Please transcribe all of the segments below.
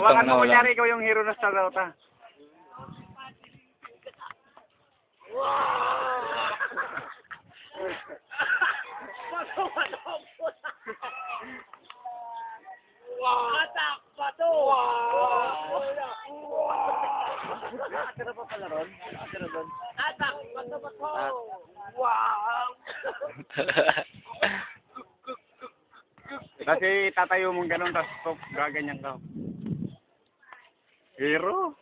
Hawakan mo na wala. kunyari ikaw yung hero na Star Dota. Atak! Bato! Atira pa pala ron? Atira doon? Atak! Bato! Bato! Wow! Kasi tatayo mong ganun, tapos gaganyan ka. Hero?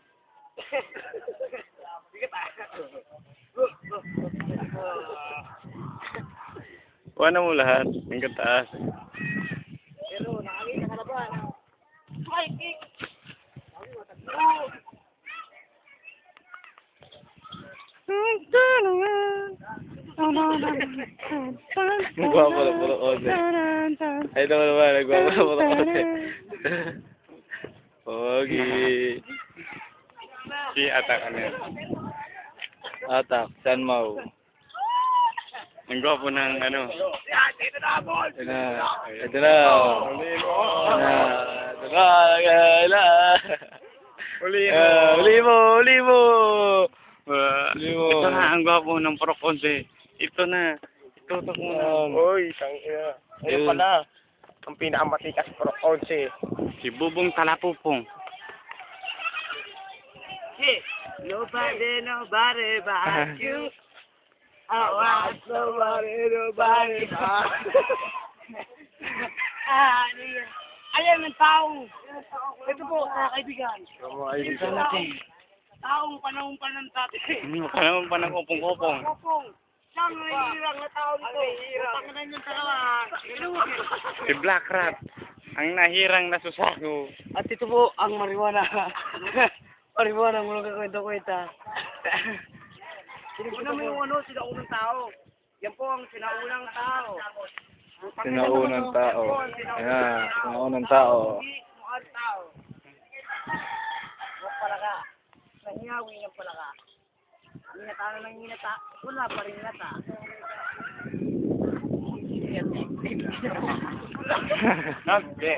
Kuha na mo lahat. Hanggang taas. Pero nakakita ka na ba? Ay, kick! Nagwapo na puro ode. Ay, ito naman, nagwapo na puro ode. Pogi. Si Atak ano yan. Atak, San Mau. Ang gwapo ng ano. Ito na. Ito na. Ito na. Gala. Uli Uli mo. Uli mo. Ito na ang gwapo ng Pro Conte. Ito na. Itutok mo na. Uy, tangina. Ano pala? Ang pinakamatikas pro 11. Si Bubong Talapupong. Nobody but you. I want nobody but ano yan? Ayan ang tao. Ito po, kaibigan. Ito natin. Taong panahon pa ng dati. Panahon pa ng upong-upong. Kopong. Siyang nahihirang na tao nito. Pangalan yung dalawa. Si Black Rat. Ang nahirang na susako. At ito po ang marijuana. Marijuana, mula kakwenta-kwenta. Una mo yung ano, sinaunang tao. Yan po ang sinaunang tao. Sinaunang tao. Ayan, sinaunang tao. Hindi mo ang tao. Huwag pala ka. Nangyawin yan pala ka. Hinata na ng hinata. Wala pa rin hinata. Nagbe.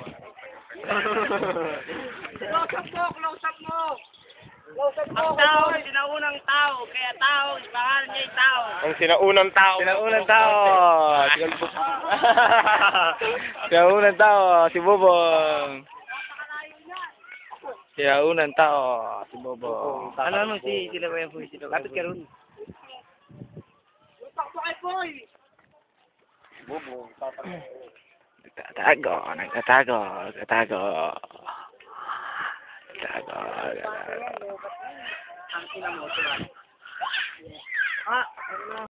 Close-up mo! Close-up mo! Close-up mo! Ang tao, sinaunang tao. Kaya tao, pangalan niya yung tao. Ang sinaunang tao. Sinaunang tao. Sinaunang tao. Si Bobong. Sinaunang tao. Si Bobong. Ano naman sila ba yung boy? Lapit ka ron. Takbo kay boy! Nagtatago. Nagtatago. Nagtatago. Nagtatago. Ang ina mo, sila. Ah, ano na?